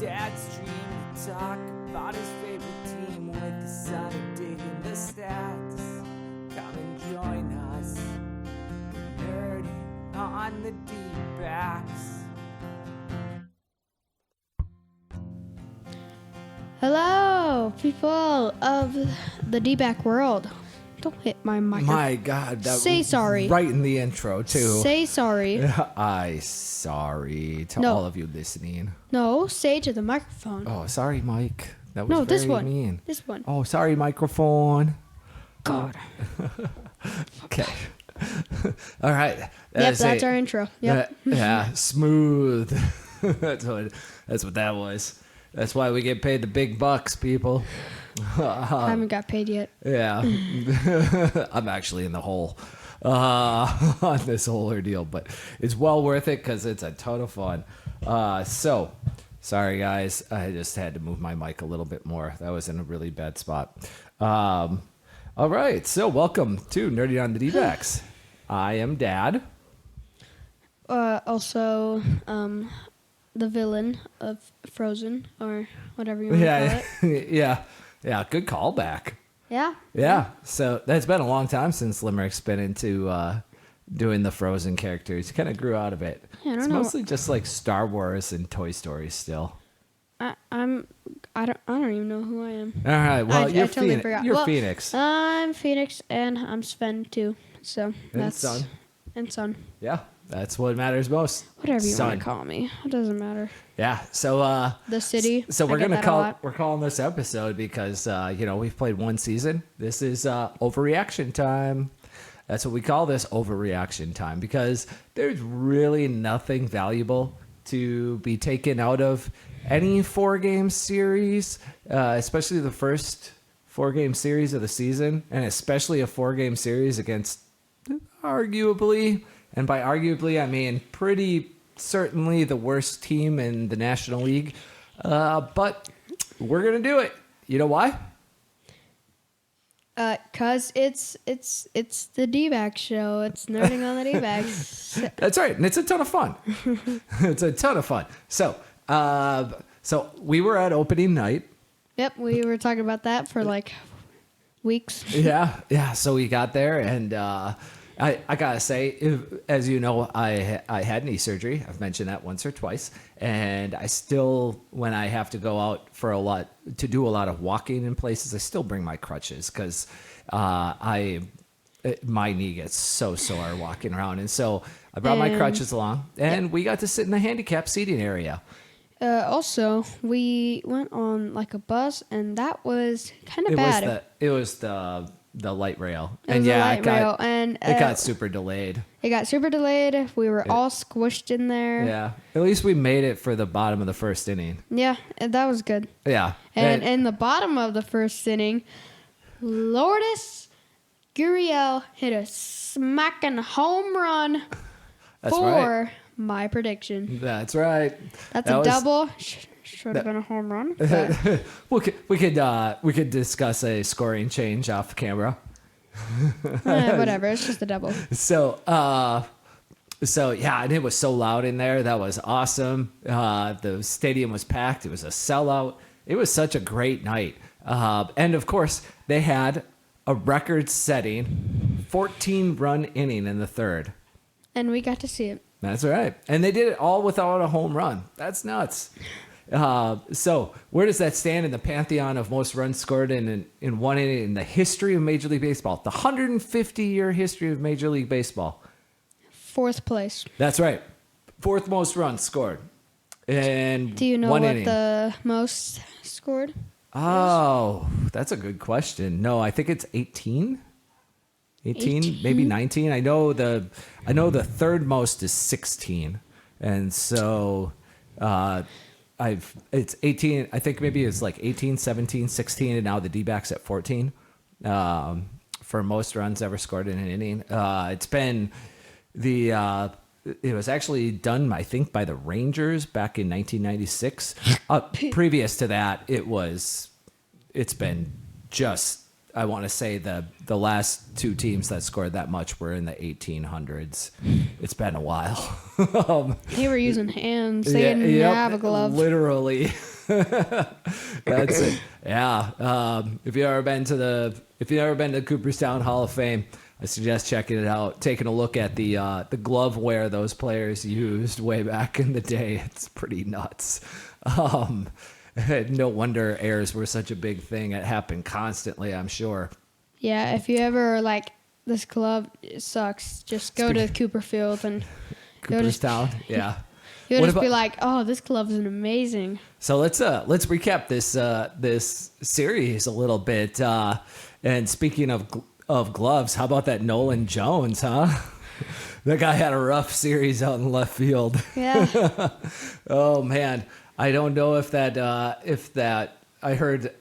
Dad's dream to talk about his favorite team with the son of digging the stats. Come and join us, nerding on the Dbacks. Hello, people of the Dback world. Don't hit my mic. My God, that Say was sorry. right in the intro too. Say sorry. Sorry to No. all of you listening. No, say to the microphone. Oh, sorry, Mike. That was No, very this one. mean. This one. Oh, sorry, microphone. God. Okay. All right. That's our intro. Yep. Yeah, smooth. that's what that was. That's why we get paid the big bucks, people. I haven't got paid yet. Yeah, I'm actually in the hole on this whole ordeal, but it's well worth it because it's a ton of fun. So, sorry guys, I just had to move my mic a little bit more. That was in a really bad spot. All right, so welcome to Nerdy on the Dbacks. I am Dad. Also, the villain of Frozen, or whatever you want to call it. Yeah, good callback. Yeah. Yeah, so that's been a long time since Limerick's been into doing the Frozen characters. He kind of grew out of it. Yeah, I don't it's know. mostly just like Star Wars and Toy Story still. I don't even know who I am. All right, well, you're totally Phoenix. forgot. You're Well, Phoenix. I'm Phoenix, and I'm Sven too. So And Sun. And Sun. Yeah, that's what matters most. Whatever you Sun. want to call me. It doesn't matter. Yeah, so The city. So we're I get gonna that a call lot. we're calling this episode because we've played one season. This is overreaction time. That's what we call this, overreaction time, because there's really nothing valuable to be taken out of any 4-game series, especially the first 4-game series of the season, and especially a 4-game series against arguably, and by arguably I mean pretty certainly the worst team in the National League. But we're gonna do it. You know why? Cause it's the D-Backs show. It's nerding on the D-Backs. That's right, and it's a ton of fun. It's a ton of fun. So we were at opening night. Yep, we were talking about that for like weeks. Yeah. So we got there, and I gotta say, as you know, I had knee surgery. I've mentioned that once or twice, and I still, when I have to go out to do a lot of walking in places, I still bring my crutches because my knee gets so sore walking around, and so I brought my crutches along, and we got to sit in the handicap seating area. Also, we went on like a bus, and that was kind of bad. It was the light rail, It was a light rail, and it got super delayed. It got super delayed. We were all squished in there. Yeah, at least we made it for the bottom of the first inning. Yeah, and that was good. Yeah, And in the bottom of the first inning, Lourdes Gurriel hit a smacking home run for my prediction. That's right. That's a double. Should have been a home run. But we could discuss a scoring change off camera. whatever. It's just a double. So yeah, and it was so loud in there. That was awesome. The stadium was packed. It was a sellout. It was such a great night. And of course, they had a record-setting 14-run inning in the third. And we got to see it. That's right. And they did it all without a home run. That's nuts. So where does that stand in the pantheon of most runs scored in one inning in the history of Major League Baseball? The 150-year history of Major League Baseball. 4th place. That's right. 4th most runs scored in Do you know one what inning. the most scored? Oh, that's a good question. No, I think it's 18. 18, maybe 19. I know the third most is 16, and so it's 18. I think maybe it's like 18, 17, 16, and now the D-backs at 14 for most runs ever scored in an inning. It's been it was actually done, I think, by the Rangers back in 1996. Previous to that, it's been just, I want to say the last 2 teams that scored that much were in the 1800s. It's been a while. They were using hands. They didn't have a glove. Literally. That's it. Yeah. If you've ever been to Cooperstown Hall of Fame, I suggest checking it out, taking a look at the glove wear those players used way back in the day. It's pretty nuts. No wonder errors were such a big thing. It happened constantly, I'm sure. Yeah, if you ever like this glove sucks, just go to Cooperfield and Cooperstown. Yeah. You'll just be like, oh, this glove is amazing. So let's recap this series a little bit. And speaking of gloves, how about that Nolan Jones, huh? That guy had a rough series out in left field. Yeah. Oh man, I don't know if that I heard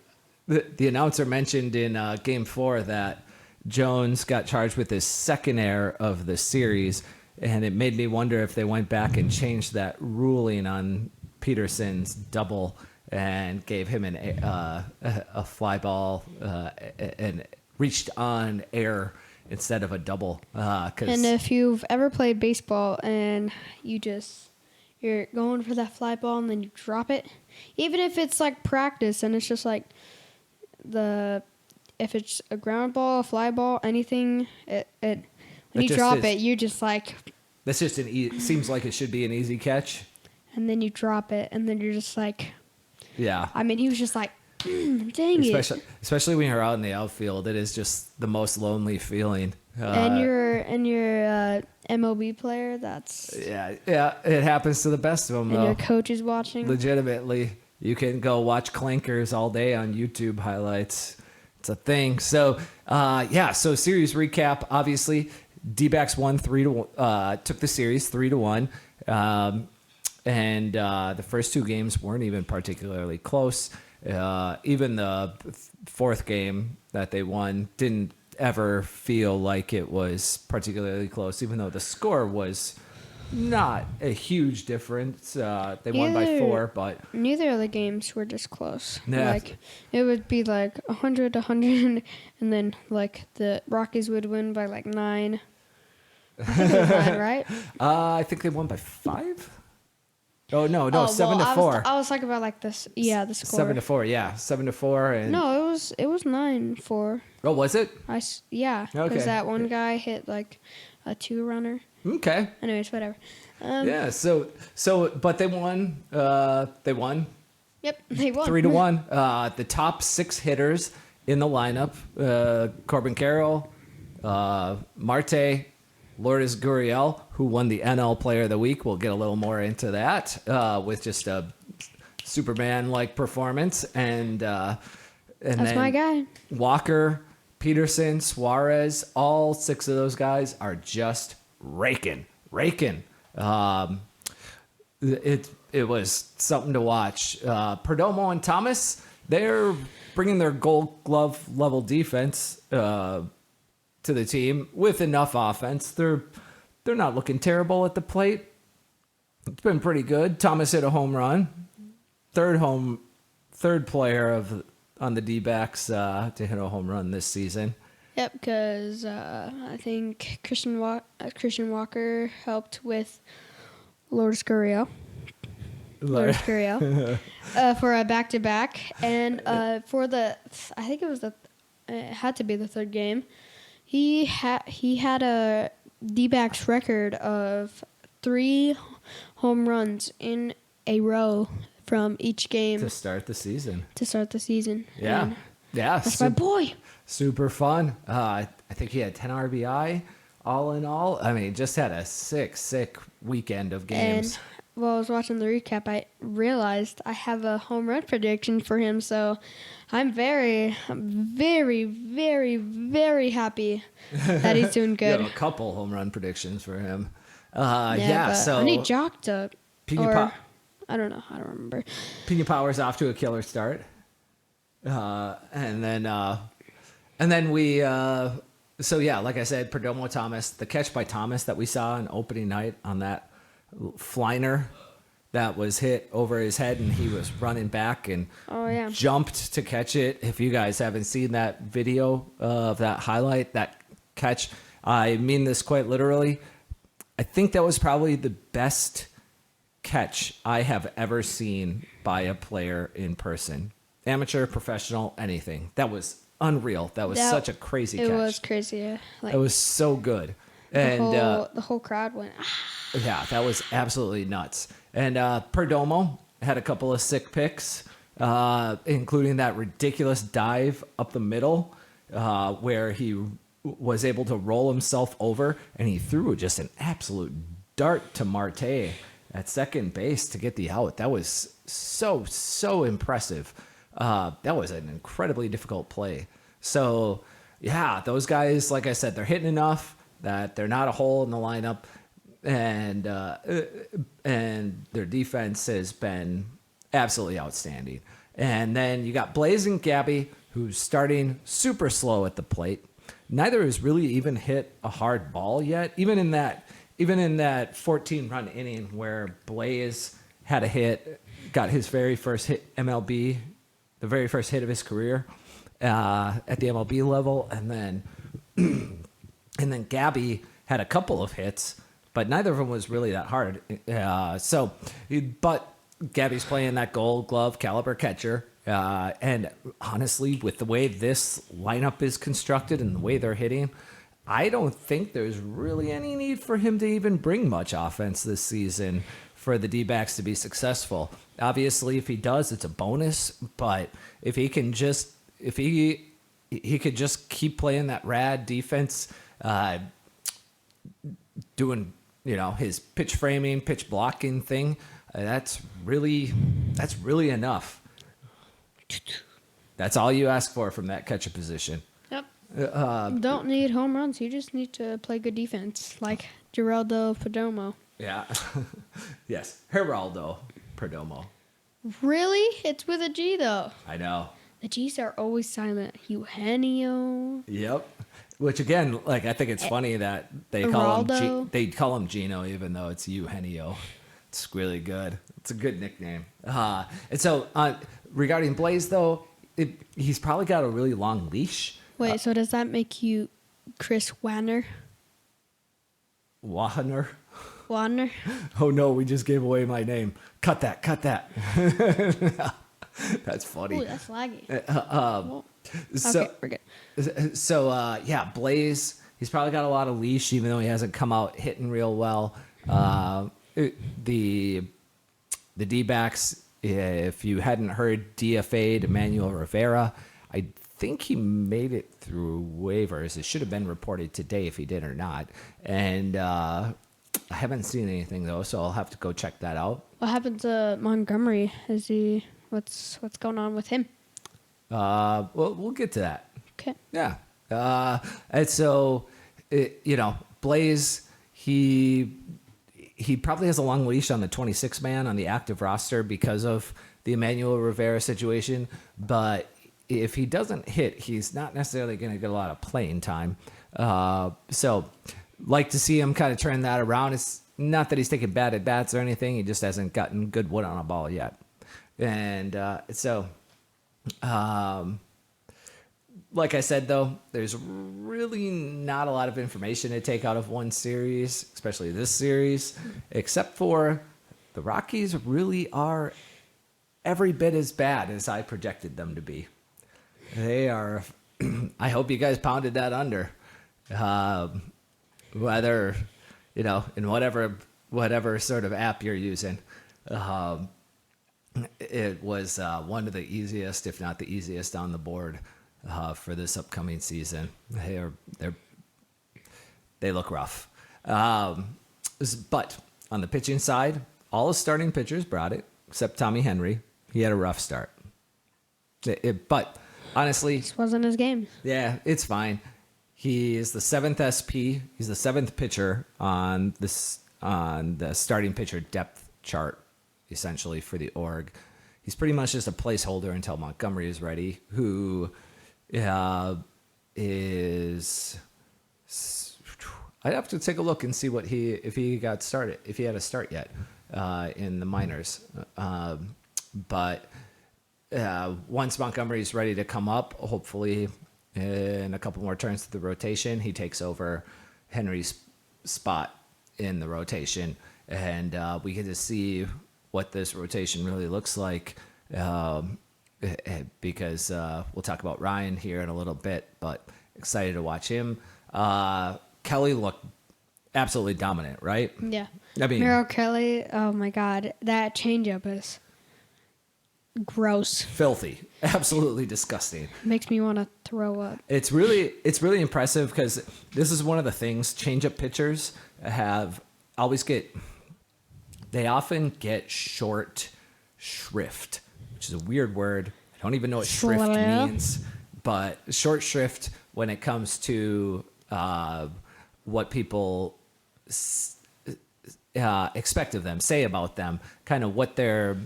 the announcer mentioned in Game 4 that Jones got charged with his second error of the series, and it made me wonder if they went back and changed that ruling on Peterson's double and gave him a fly ball and reached on air instead of a double. And if you've ever played baseball and you're going for that fly ball and then you drop it, even if it's like practice and it's just like if it's a ground ball, a fly ball, anything, when you drop it, you just like. That's just seems like it should be an easy catch. And then you drop it, and then you're just like. Yeah. I mean, he was just like, dang it. Especially when you're out in the outfield, it is just the most lonely feeling. And you're MLB player. That's. Yeah, it happens to the best of them. And though. your coach is watching. Legitimately, you can go watch clankers all day on YouTube highlights. It's a thing. So, so series recap. Obviously, Dbacks won took the series 3-1. And the first two games weren't even particularly close. Even the fourth game that they won didn't ever feel like it was particularly close, even though the score was not a huge difference. They won by 4, but neither of the games were just close. Yeah. Like it would be like 100, and then like the Rockies would win by like 9. I think it was 9, right? I think they won by 5. Oh no, 7-4. I was talking about like this. Yeah, the score. 7-4. Yeah, 7-4. And no, it was 9-4. Oh, was it? Yeah, because Okay. that one guy hit like a 2-runner. Okay. Anyways, whatever. Yeah. So, but they won. They won. Yep, they won. 3-1. The top 6 hitters in the lineup: Corbin Carroll, Marte, Lourdes Gurriel, who won the NL Player of the Week. We'll get a little more into that with just a Superman-like performance, and That's then my guy. Walker, Peterson, Suarez, all 6 of those guys are just raking. It was something to watch. Perdomo and Thomas, they're bringing their Gold Glove level defense to the team with enough offense. They're not looking terrible at the plate. It's been pretty good. Thomas hit a home run. Third player on the D-backs to hit a home run this season. Yep, because I think Christian Walker helped with Lourdes Gurriel. For a back-to-back, and for I think it had to be the third game. He had a D-backs record of 3 home runs in a row from each game To start the season. Yeah. And That's my boy. Super fun. I think he had 10 RBI all in all. I mean, just had a sick weekend of games. And while I was watching the recap, I realized I have a home run prediction for him. So I'm very, very, very happy that he's doing good. You have a couple home run predictions for him. But so I need Jock to. Pena I don't know. I don't remember. Power's off to a killer start. And then we like I said, Perdomo Thomas, the catch by Thomas that we saw on opening night on that fliner that was hit over his head, and he was running back and jumped to catch it. If you guys haven't seen that video of that highlight, that catch, I mean this quite literally. I think that was probably the best catch I have ever seen by a player in person. Amateur, professional, anything. That was unreal. That was such a crazy catch. It was crazy. Yeah. Like It was so good. the And whole crowd went. yeah, that was absolutely nuts. And Perdomo had a couple of sick picks, including that ridiculous dive up the middle where he was able to roll himself over, and he threw just an absolute dart to Marte at second base to get the out. That was so impressive. That was an incredibly difficult play. So, yeah, those guys, like I said, they're hitting enough that they're not a hole in the lineup, and their defense has been absolutely outstanding. And then you got Blaze and Gabby, who's starting super slow at the plate. Neither has really even hit a hard ball yet. Even in that 14-run inning where Blaze had a hit, got his very first hit MLB, the very first hit of his career at the MLB level, and then Gabby had a couple of hits, but neither of them was really that hard. But Gabby's playing that Gold Glove caliber catcher. And honestly, with the way this lineup is constructed and the way they're hitting, I don't think there's really any need for him to even bring much offense this season for the D-backs to be successful. Obviously, if he does, it's a bonus. But if he could just keep playing that rad defense, doing his pitch framing, pitch blocking thing, that's really enough. That's all you ask for from that catcher position. Yep. Don't need home runs. You just need to play good defense, like Geraldo Perdomo. Yeah. Yes. Geraldo Perdomo. Really? It's with a G, though. I know. The G's are always silent. Eugenio. Yep. Which, again, I think it's funny that they call him Gino, even though it's Eugenio. It's really good. It's a good nickname. And so, regarding Blaze, though, he's probably got a really long leash. Wait, so does that make you Chris Wanner? Wahner? Wanner? Oh, no, we just gave away my name. Cut that. That's funny. Ooh, that's laggy. So, okay, we're good. So, Blaze, he's probably got a lot of leash, even though he hasn't come out hitting real well. The D-backs, if you hadn't heard, DFA'd Emmanuel Rivera. I think he made it through waivers. It should have been reported today if he did or not. And I haven't seen anything, though, so I'll have to go check that out. What happened to Montgomery? What's going on with him? Well, we'll get to that. Okay. Yeah. And so, Blaze, he probably has a long leash on the 26-man on the active roster because of the Emmanuel Rivera situation. But if he doesn't hit, he's not necessarily going to get a lot of playing time. So, like to see him kind of turn that around. It's not that he's taking bad at bats or anything. He just hasn't gotten good wood on a ball yet. And like I said, though, there's really not a lot of information to take out of one series, especially this series, except for the Rockies really are every bit as bad as I projected them to be. They are. I hope you guys pounded that under. Whether, in whatever sort of app you're using. It was one of the easiest, if not the easiest, on the board for this upcoming season. They look rough. But on the pitching side, all the starting pitchers brought it, except Tommy Henry. He had a rough start. But honestly, This wasn't his game. yeah, it's fine. He is the 7th SP. He's the 7th pitcher on the starting pitcher depth chart, essentially, for the org. He's pretty much just a placeholder until Montgomery is ready, who is... I'd have to take a look and see if he got started, if he had a start yet in the minors. But once Montgomery's ready to come up, hopefully in a couple more turns to the rotation, he takes over Henry's spot in the rotation. and we get to see what this rotation really looks like. Because we'll talk about Ryan here in a little bit, but excited to watch him. Kelly looked absolutely dominant, right? Yeah. I mean, Merrill Kelly, oh my God, that changeup is gross. filthy, absolutely disgusting. Makes me want to throw up. It's really impressive because this is one of the things changeup pitchers they often get short shrift, which is a weird word. I don't even know what shrift means, but short shrift when it comes to what people expect of them, say about them, kind of what they're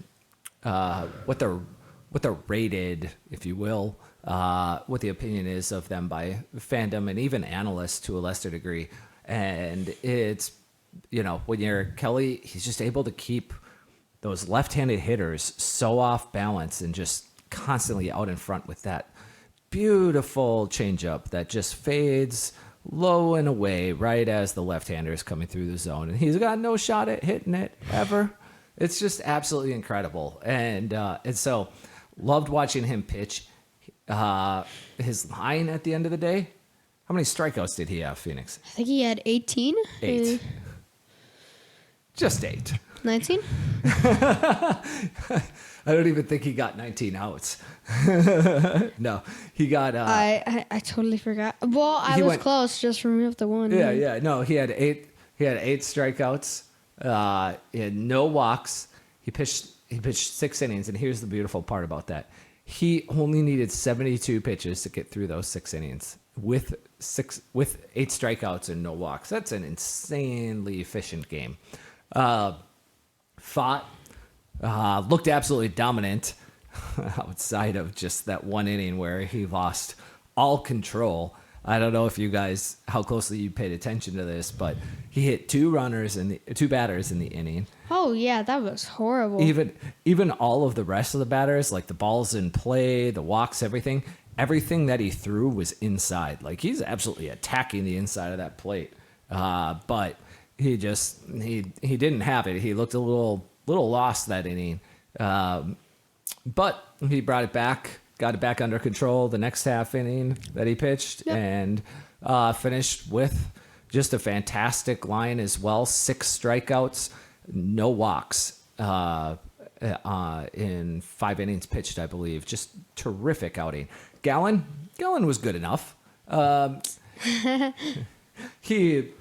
rated, if you will, what the opinion is of them by fandom and even analysts to a lesser degree. And it's, when you're Kelly, he's just able to keep those left-handed hitters so off balance and just constantly out in front with that beautiful changeup that just fades low and away right as the left-hander is coming through the zone. And he's got no shot at hitting it ever. It's just absolutely incredible. And so loved watching him pitch. His line at the end of the day, how many strikeouts did he have, Phoenix? I think he had 18. 8. Just 8. 19? I don't even think he got 19 outs. No, he got. I totally forgot. Well, I was close. Just removed the one. Yeah. No, he had 8. He had 8 strikeouts. He had no walks. He pitched 6 innings, and here's the beautiful part about that: he only needed 72 pitches to get through those 6 innings with 8 strikeouts and no walks. That's an insanely efficient game. Fought, looked absolutely dominant outside of just that one inning where he lost all control. I don't know if you guys, how closely you paid attention to this, but he hit 2 batters in the inning. Oh yeah, that was horrible. Even all of the rest of the batters, like the balls in play, the walks, everything that he threw was inside. Like he's absolutely attacking the inside of that plate. But he didn't have it. He looked a little lost that inning. But he brought it back, got it back under control the next half inning that he pitched, and finished with just a fantastic line as well. 6 strikeouts, no walks in 5 innings pitched, I believe. Just terrific outing. Gallen was good enough. He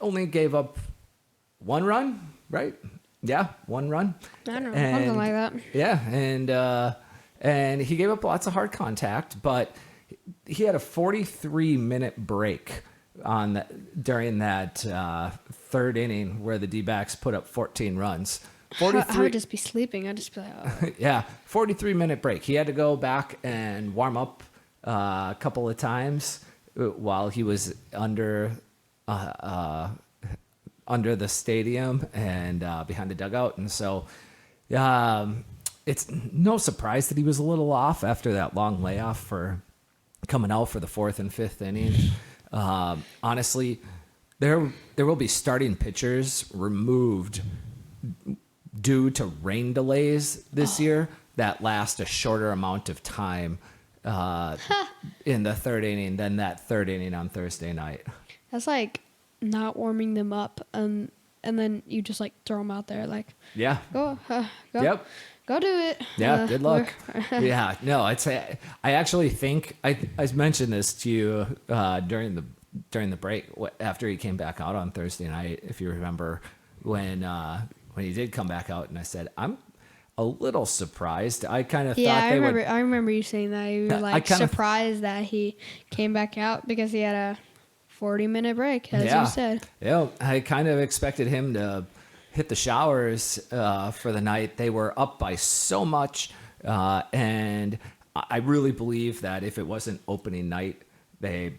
only gave up 1 run, right? Yeah, 1 run. I don't know, something like that. Yeah, and he gave up lots of hard contact, but he had a 43-minute break during that 3rd inning where the D-backs put up 14 runs. I would just be sleeping. I'd just be like, oh. Yeah, 43-minute break. He had to go back and warm up a couple of times while he was under the stadium and behind the dugout. And so it's no surprise that he was a little off after that long layoff for coming out for the 4th and 5th inning. Honestly, there will be starting pitchers removed due to rain delays this year that last a shorter amount of time in the 3rd inning than that 3rd inning on Thursday night. That's like not warming them up, and then you just like throw them out there, like, yeah, go, yep, go do it. Yeah, good luck. Yeah, no, I actually think I mentioned this to you during the break after he came back out on Thursday night, if you remember, when he did come back out, and I said, I'm a little surprised. I kind of thought they would. I remember you saying that you were like surprised that he came back out because he had a 40-minute break, as you said. Yeah, I kind of expected him to hit the showers for the night. They were up by so much, and I really believe that if it wasn't opening night, they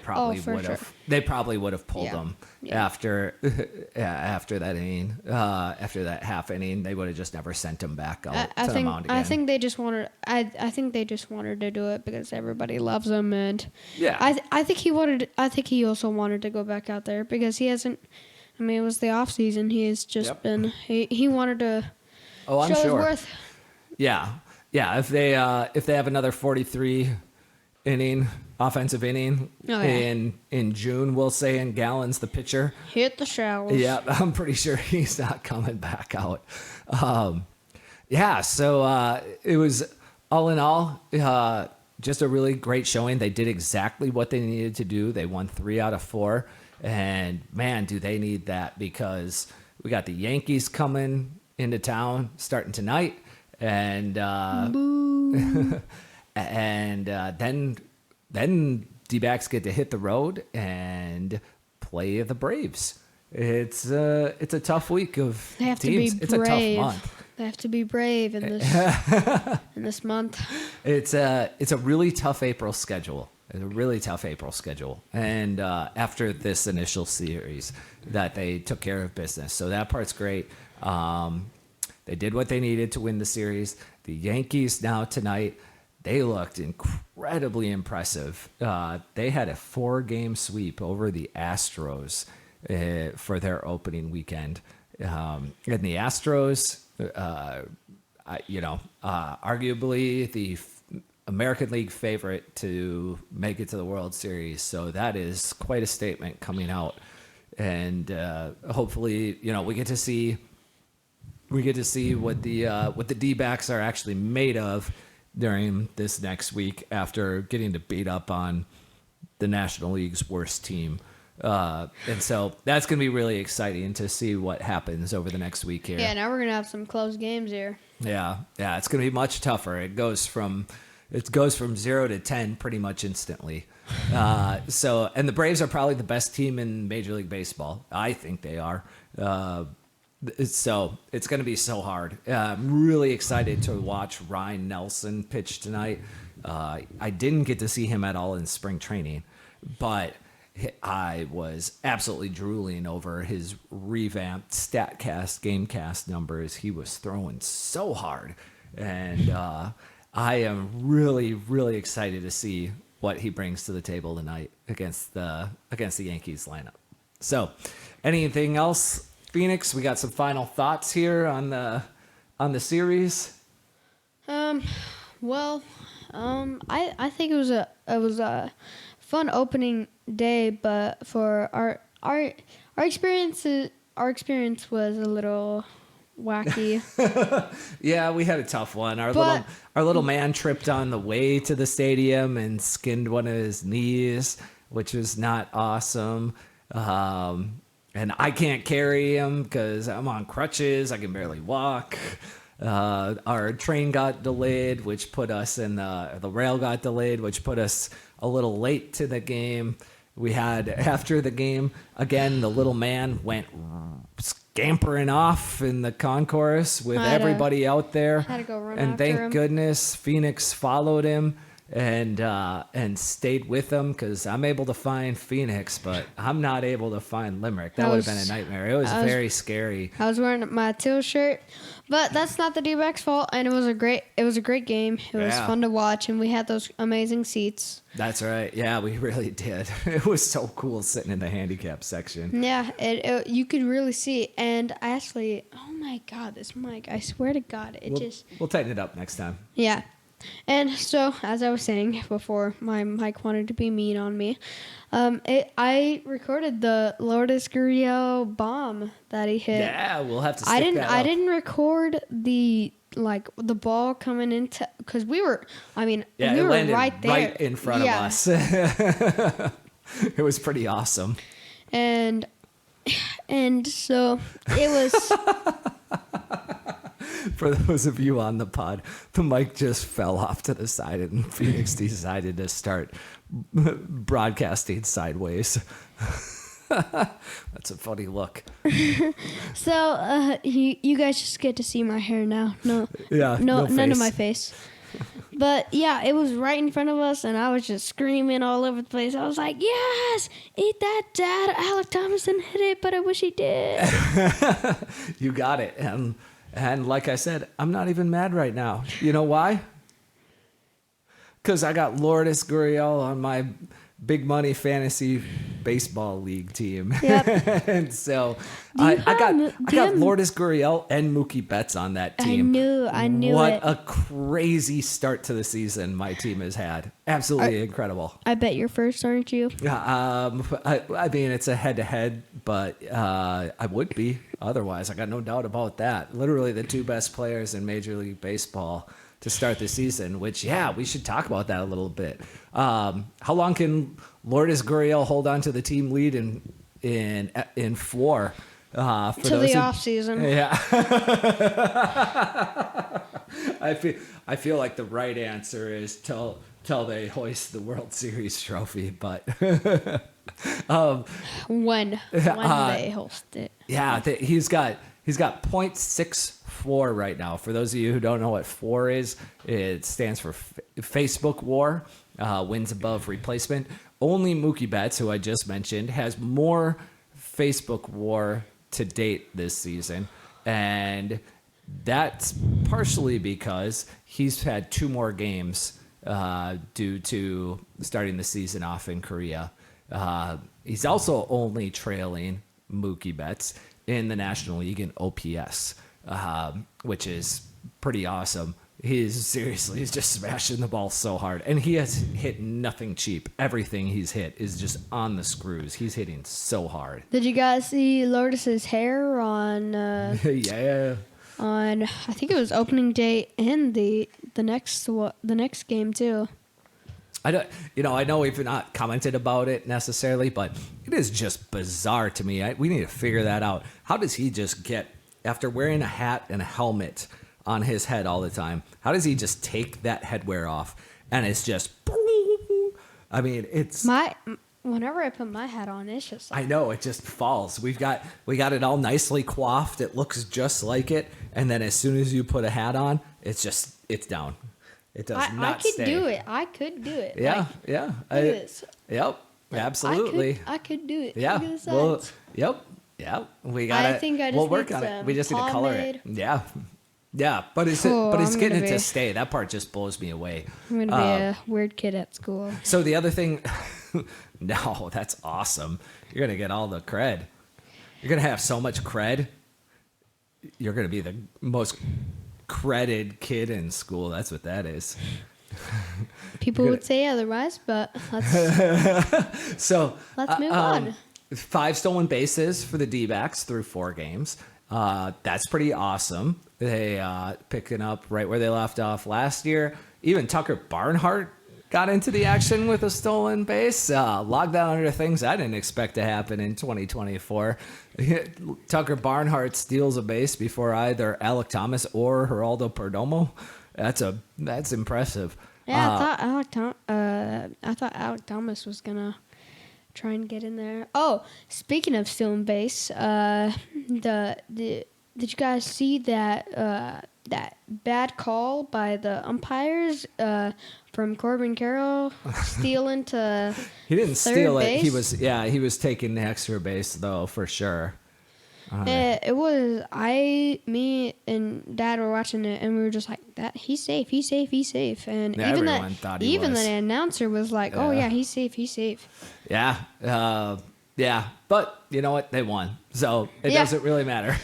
probably would have. Sure. They probably would have pulled him after that inning, after that half inning. They would have just never sent him back out to the mound again. I think they just wanted. I think they just wanted to do it because everybody loves him, and yeah. I think he wanted. I think he also wanted to go back out there because he hasn't. I mean, it was the off season. He has just Yep. been. He wanted to Oh, I'm show his sure. worth. Yeah. If they have another 43 inning offensive inning Oh, yeah. in June, we'll say, in Gallons, the pitcher. Hit the showers. Yeah, I'm pretty sure he's not coming back out. So it was all in all just a really great showing. They did exactly what they needed to do. They won 3 out of 4, and man, do they need that, because we got the Yankees coming into town starting tonight, and then D-backs get to hit the road and play the Braves. It's a tough week of They have teams. to be It's a brave. tough month. They have to be brave in this in this month. It's a really tough April schedule. It's a really tough April schedule. And after this initial series that they took care of business. So that part's great. They did what they needed to win the series. The Yankees now tonight, they looked incredibly impressive. They had a 4-game sweep over the Astros for their opening weekend. And the Astros, arguably the American League favorite to make it to the World Series. So that is quite a statement coming out. And hopefully, we get to see what the D-backs are actually made of during this next week after getting to beat up on the National League's worst team. And so that's going to be really exciting to see what happens over the next week here. Yeah, now we're gonna have some close games here. Yeah, it's going to be much tougher. It goes from 0 to 10 pretty much instantly. And the Braves are probably the best team in Major League Baseball. I think they are. So it's going to be so hard. I'm really excited to watch Ryan Nelson pitch tonight. I didn't get to see him at all in spring training, but I was absolutely drooling over his revamped StatCast, GameCast numbers. He was throwing so hard, and I am really, really excited to see what he brings to the table tonight against the Yankees lineup. So, anything else, Phoenix? We got some final thoughts here on the series. I think it was a fun opening day, but for our experience was a little wacky. Yeah, we had a tough one. Our little man tripped on the way to the stadium and skinned one of his knees, which was not awesome. And I can't carry him because I'm on crutches. I can barely walk. Our train got delayed, which put us in the rail got delayed, which put us a little late to the game. We had, after the game, again, the little man went scampering off in the concourse with everybody out there. Had to go run and after thank him. goodness Phoenix followed him and stayed with him, because I'm able to find Phoenix, but I'm not able to find Limerick. That would have been a nightmare. It was very scary. I was wearing my teal shirt, but that's not the D-backs' fault, and it was a great game. It was fun to watch, and we had those amazing seats. That's right. Yeah, we really did. It was so cool sitting in the handicap section. Yeah, you could really see, and I actually, oh my God, this mic! I swear to God, We'll tighten it up next time. Yeah. And so, as I was saying before, my mic wanted to be mean on me. I recorded the Lourdes Gurriel bomb that he hit. Yeah, we'll have to stick that up. I didn't record the ball coming into, because we were landed right there, right in front of us. It was pretty awesome. And so it was. For those of you on the pod, the mic just fell off to the side, and Phoenix decided to start broadcasting sideways. That's a funny look. So you guys just get to see my hair now. No none of my face. But yeah, it was right in front of us, and I was just screaming all over the place. I was like, "Yes, eat that, Dad! Alec Thomason hit it, but I wish he did." You got it, and like I said, I'm not even mad right now. You know why? Because I got Lourdes Gurriel on my big money fantasy baseball league team. Yep. And so Do you I have- got Lourdes Gurriel and Mookie Betts on that team. I knew what it. a crazy start to the season my team has had. Absolutely incredible. I bet you're first, aren't you? I mean, it's a head-to-head, but I would be otherwise. I got no doubt about that. Literally the two best players in Major League Baseball to start the season, which, we should talk about that a little bit. How long can Lourdes Gurriel hold on to the team lead in four? For To those the off season. Yeah. I feel like the right answer is till they hoist the World Series trophy, but When they host it. yeah, he's got .64 right now. For those of you who don't know what 4 is, it stands for Facebook WAR, wins above replacement. Only Mookie Betts, who I just mentioned, has more Facebook WAR to date this season, and that's partially because he's had 2 more games due to starting the season off in Korea. He's also only trailing Mookie Betts in the National League in OPS, which is pretty awesome. He's just smashing the ball so hard. And he has hit nothing cheap. Everything he's hit is just on the screws. He's hitting so hard. Did you guys see Lourdes' hair on Yeah. on I think it was opening day and the next game too. I know we've not commented about it necessarily, but it is just bizarre to me. We need to figure that out. How does he just get, after wearing a hat and a helmet on his head all the time, how does he just take that headwear off and it's just, I mean, it's Whenever I put my hat on, it's just like, I know it just falls. We got it all nicely coiffed. It looks just like it, and then as soon as you put a hat on, it's down. It does not stay. I could do it. Yeah, Like, yeah. look at this. Yep, absolutely. I could do it. Yeah. Look at the Well, sides. yep. We got I it. think I just we'll work need on it. some We just need to color it. pomade. Yeah. Yeah, but it's Oh, I'm getting gonna it to be- stay. That part just blows me away. I'm gonna be a weird kid at school. So the other thing, no, that's awesome. You're gonna get all the cred. You're gonna have so much cred. You're gonna be the most credited kid in school. That's what that is. People would say otherwise, but let's So move on. 5 stolen bases for the D-backs through 4 games. That's pretty awesome. They picking up right where they left off last year. Even Tucker Barnhart got into the action with a stolen base. Logged that under things I didn't expect to happen in 2024. Tucker Barnhart steals a base before either Alec Thomas or Geraldo Perdomo. That's impressive. Yeah, I thought Alec Thomas was gonna try and get in there. Oh, speaking of stealing base, did you guys see that bad call by the umpires from Corbin Carroll stealing to He didn't third steal it. base? He was taking the extra base though, for sure. It was me and Dad were watching it, and we were just like, "That he's safe, and Yeah, even everyone thought he even was. the announcer was like, "Oh Yeah. yeah, he's safe." Yeah. Yeah. But you know what? They won. So it Yeah. doesn't really matter.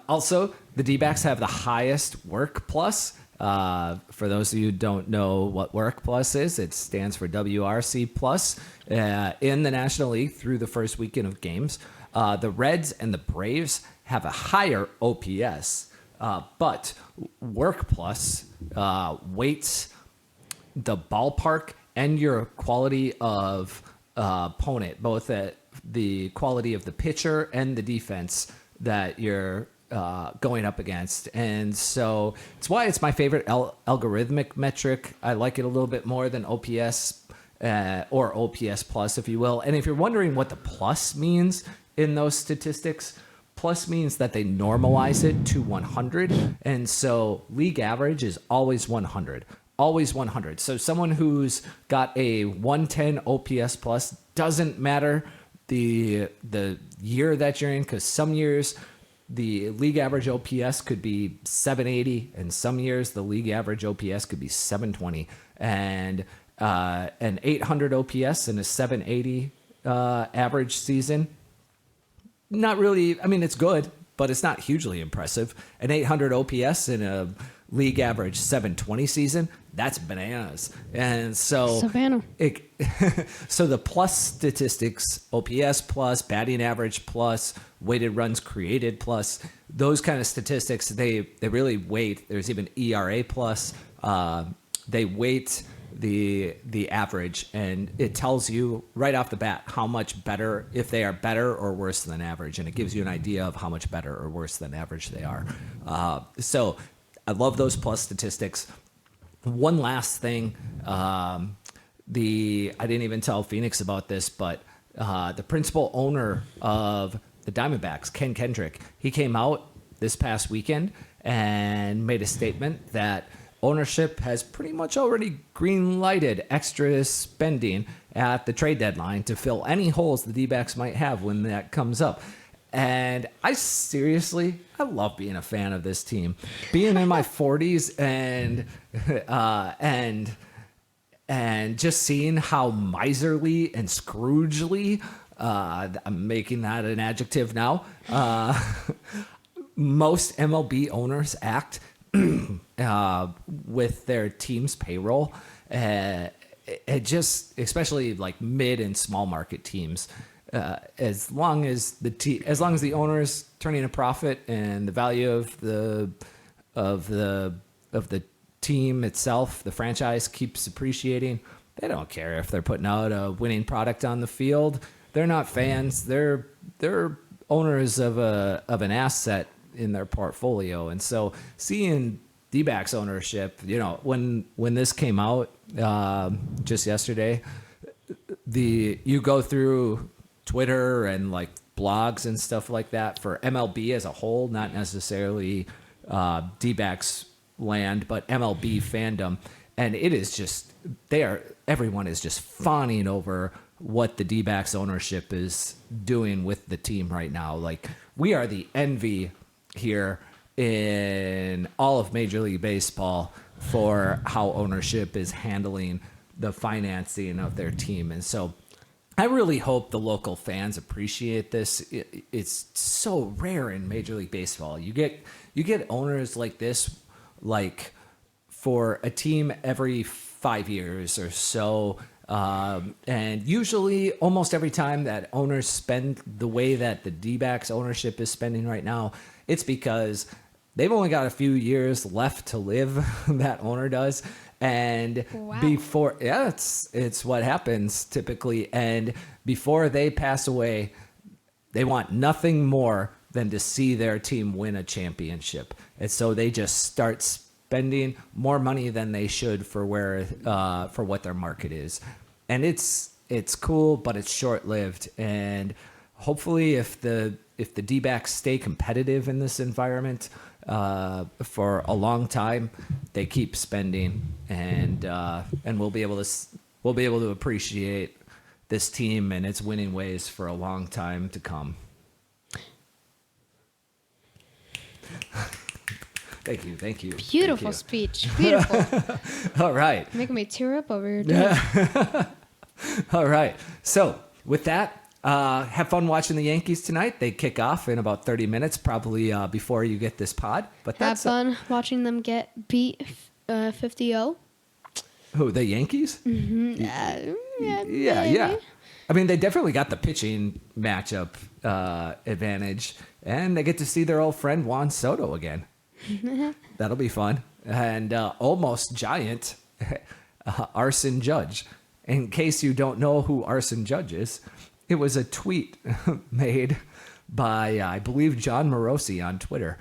Also, the D-backs have the highest work plus. For those of you who don't know what work plus is, it stands for WRC plus in the National League through the first weekend of games. The Reds and the Braves have a higher OPS, but work plus weights the ballpark and your quality of opponent, both at the quality of the pitcher and the defense that you're going up against. And so it's why it's my favorite algorithmic metric. I like it a little bit more than OPS or OPS plus, if you will. And if you're wondering what the plus means in those statistics, plus means that they normalize it to 100. And so league average is always 100. Always 100. So someone who's got a 110 OPS plus, doesn't matter the year that you're in, because some years the league average OPS could be 780, and some years the league average OPS could be 720. And an 800 OPS and a 780 average season. Not really. I mean, it's good, but it's not hugely impressive. An 800 OPS in a league average 720 season, that's bananas. And so Savannah. So the plus statistics, OPS plus, batting average plus, weighted runs created plus, those kind of statistics, they really weight. There's even ERA plus. They weight the average, and it tells you right off the bat how much better, if they are better or worse than average, and it gives you an idea of how much better or worse than average they are. So I love those plus statistics. One last thing, I didn't even tell Phoenix about this, but the principal owner of the Diamondbacks, Ken Kendrick, he came out this past weekend and made a statement that ownership has pretty much already green-lighted extra spending at the trade deadline to fill any holes the D-backs might have when that comes up. And I love being a fan of this team. Being in my 40s and just seeing how miserly and Scroogely, I'm making that an adjective now, most MLB owners act with their team's payroll. It just, especially like mid and small market teams, as long as the owner is turning a profit and the value of the team itself, the franchise, keeps appreciating, they don't care if they're putting out a winning product on the field. They're not fans. They're owners of an asset in their portfolio. And so seeing D-backs ownership, when this came out just yesterday, you go through Twitter and like blogs and stuff like that for MLB as a whole, not necessarily D-backs land, but MLB fandom. And it is just, everyone is just fawning over what the D-backs ownership is doing with the team right now. Like, we are the envy here in all of Major League Baseball for how ownership is handling the financing of their team. And so I really hope the local fans appreciate this. It's so rare in Major League Baseball. You get owners like this, like for a team every 5 years or so. And usually almost every time that owners spend the way that the D-backs ownership is spending right now, it's because they've only got a few years left to live, that owner does. And before, it's what happens typically. And before they pass away, they want nothing more than to see their team win a championship. And so they just start spending more money than they should for what their market is. And it's cool, but it's short-lived. And hopefully if the D-backs stay competitive in this environment for a long time, they keep spending, and we'll be able to appreciate this team and its winning ways for a long time to come. Thank you. Beautiful speech. Beautiful. All right. Making me tear up over here, too. All right. So with that, have fun watching the Yankees tonight. They kick off in about 30 minutes, probably before you get this pod. But have fun watching them get beat 50-0. Who, the Yankees? Mm-hmm. Yeah. I mean, they definitely got the pitching matchup advantage, and they get to see their old friend Juan Soto again. That'll be fun. And almost giant Arson Judge. In case you don't know who Arson Judge is, it was a tweet made by, I believe, John Morosi on Twitter,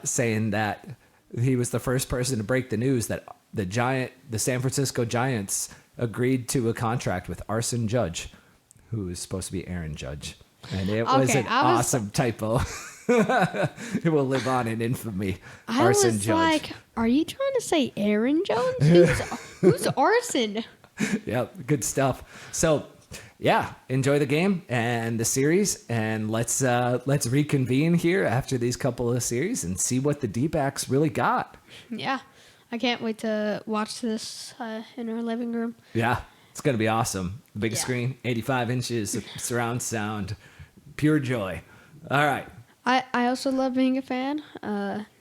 saying that he was the first person to break the news that the San Francisco Giants agreed to a contract with Arson Judge, who is supposed to be Aaron Judge. And it was an awesome typo. It will live on in infamy. Arson Judge. Like, are you trying to say Aaron Jones? Who's Arson? Yeah, good stuff. So, yeah, enjoy the game and the series, and let's reconvene here after these couple of series and see what the D-backs really got. Yeah. I can't wait to watch this in our living room. Yeah, it's going to be awesome. The big Yeah. screen, 85 inches of surround sound, pure joy. All right. I also love being a fan.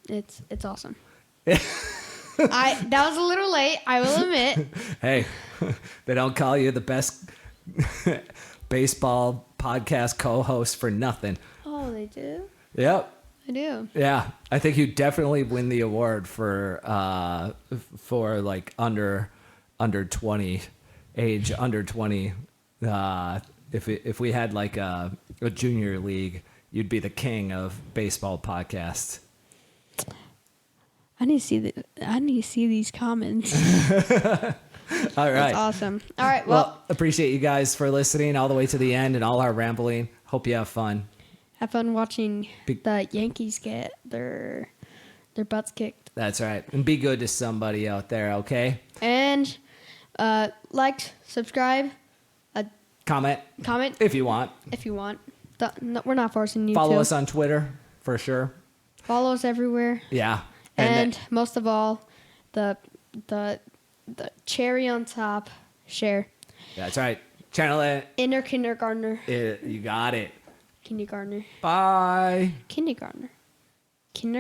It's awesome. That was a little late, I will admit. Hey, they don't call you the best baseball podcast co-host for nothing. Oh, they do? Yep. I do. Yeah, I think you definitely win the award for like under 20, age under 20. If we had like a junior league, you'd be the king of baseball podcasts. I need to see these comments. All right. That's awesome. All right. Well, appreciate you guys for listening all the way to the end and all our rambling. Hope you have fun. Have fun watching the Yankees get their butts kicked. That's right. And be good to somebody out there, okay? And like, subscribe, Comment comment if you want. if you want. No, we're not forcing you Follow to. us on Twitter for sure. Follow us everywhere. Yeah. And most of all, the cherry on top, share. That's right. Channel it. Inner kindergartner. You got it. Kindergartner. Bye. Kindergartner. Kinder.